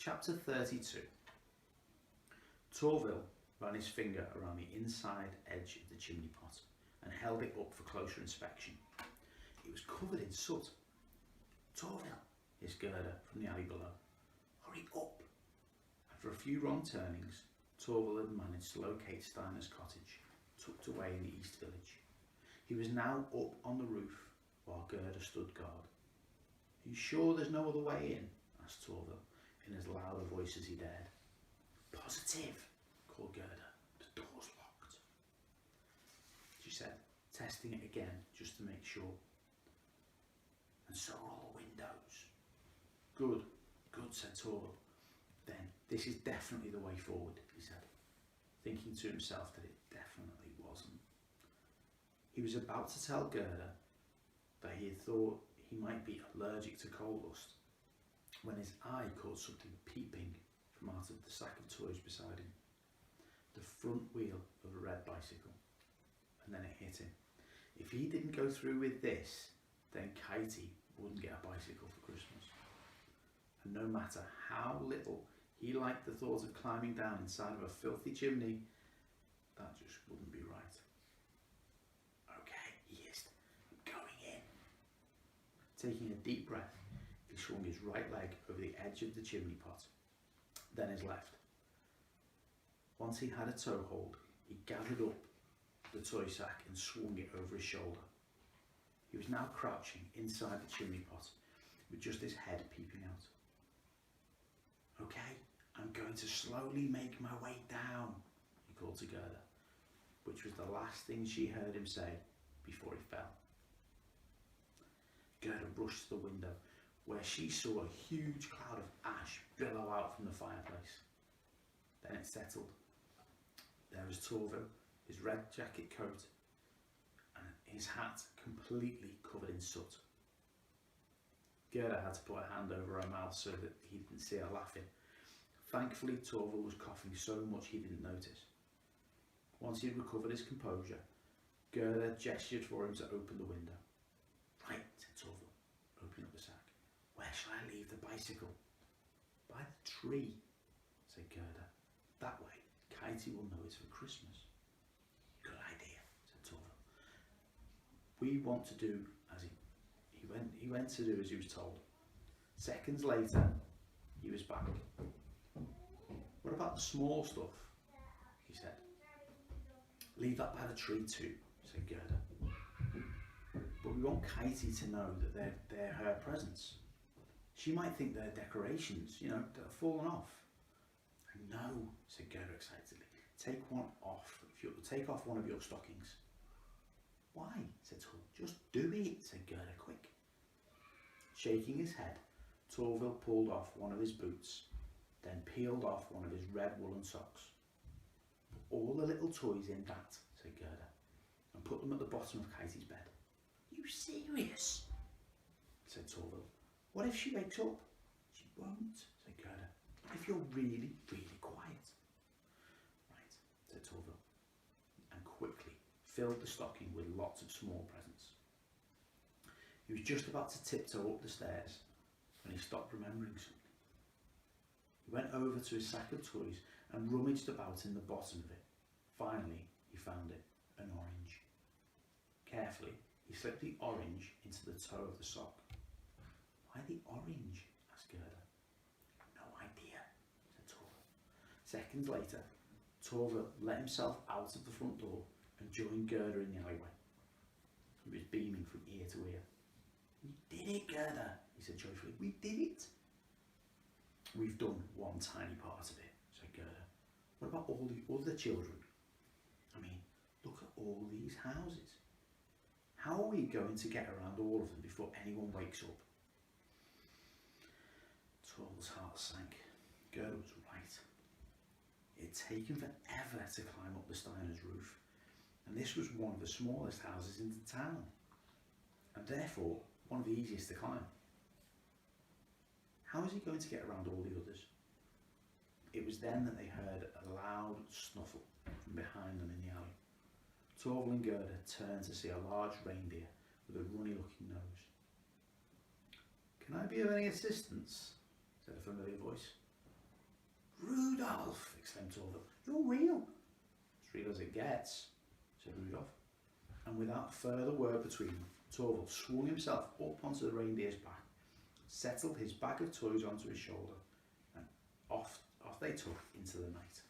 Chapter 32. Torville ran his finger around the inside edge of the chimney pot and held it up for closer inspection. It was covered in soot. "Torville," hissed Gerda from the alley below. "Hurry up!" After a few wrong turnings, Torville had managed to locate Steiner's cottage, tucked away in the East Village. He was now up on the roof while Gerda stood guard. "Are you sure there's no other way in?" asked Torville in as loud a voice as he dared. "Positive," called Gerda. "The door's locked," she said, testing it again just to make sure. "And so are all the windows." Good, said Torville. "Then this is definitely the way forward," he said, thinking to himself that it definitely wasn't. He was about to tell Gerda that he had thought he might be allergic to coal dust when his eye caught something peeping from out of the sack of toys beside him. The front wheel of a red bicycle. And then it hit him. If he didn't go through with this, then Katie wouldn't get a bicycle for Christmas. And no matter how little he liked the thought of climbing down inside of a filthy chimney, that just wouldn't be right. "Okay," he hissed, "I'm going in." Taking a deep breath, he swung his right leg over the edge of the chimney pot, then his left. Once he had a toe hold, he gathered up the toy sack and swung it over his shoulder. He was now crouching inside the chimney pot with just his head peeping out. "Okay, I'm going to slowly make my way down," he called to Gerda, which was the last thing she heard him say before he fell. Gerda rushed to the window, where she saw a huge cloud of ash billow out from the fireplace. Then it settled. There was Torville, his red jacket coat, and his hat completely covered in soot. Gerda had to put her hand over her mouth so that he didn't see her laughing. Thankfully, Torville was coughing so much he didn't notice. Once he had recovered his composure, Gerda gestured for him to open the window. "Right," said Torville, opening up the sack. "Where shall I leave the bicycle?" "By the tree," said Gerda. "That way, Katie will know it's for Christmas." "Good idea," said Torville. We want to do as he went to do as he was told. Seconds later, he was back. "What about the small stuff?" he said. "Leave that by the tree too," said Gerda. "But we want Katie to know that they're her presents. She might think they're decorations, that have fallen off." "I know," said Gerda excitedly. Take off one of your stockings." "Why?" said Torville. "Just do it," said Gerda. "Quick." Shaking his head, Torville pulled off one of his boots, then peeled off one of his red woolen socks. "Put all the little toys in that," said Gerda, "and put them at the bottom of Katie's bed." "You serious?" said Torville. "What if she wakes up?" "She won't," said Gerda. "What if you're really, really quiet?" "Right," said Torville, and quickly filled the stocking with lots of small presents. He was just about to tiptoe up the stairs when he stopped remembering something. He went over to his sack of toys and rummaged about in the bottom of it. Finally, he found it, an orange. Carefully, he slipped the orange into the toe of the sock. "Why the orange?" asked Gerda. "No idea," said Torville. Seconds later, Torville let himself out of the front door and joined Gerda in the alleyway. He was beaming from ear to ear. "We did it, Gerda," he said joyfully. "We did it." "We've done one tiny part of it," said Gerda. "What about all the other children? I mean, look at all these houses. How are we going to get around all of them before anyone wakes up?" Torville's heart sank. Gerda was right. It had taken forever to climb up the Steiner's roof, and this was one of the smallest houses in the town, and therefore one of the easiest to climb. How was he going to get around all the others? It was then that they heard a loud snuffle from behind them in the alley. Torville and Gerda turned to see a large reindeer with a runny-looking nose. "Can I be of any assistance?" said a familiar voice. Rudolph, exclaimed Torval, you're real. As real as it gets, said Rudolph. And without further word between them, Torval swung himself up onto the reindeer's back, settled his bag of toys onto his shoulder, and off they took into the night.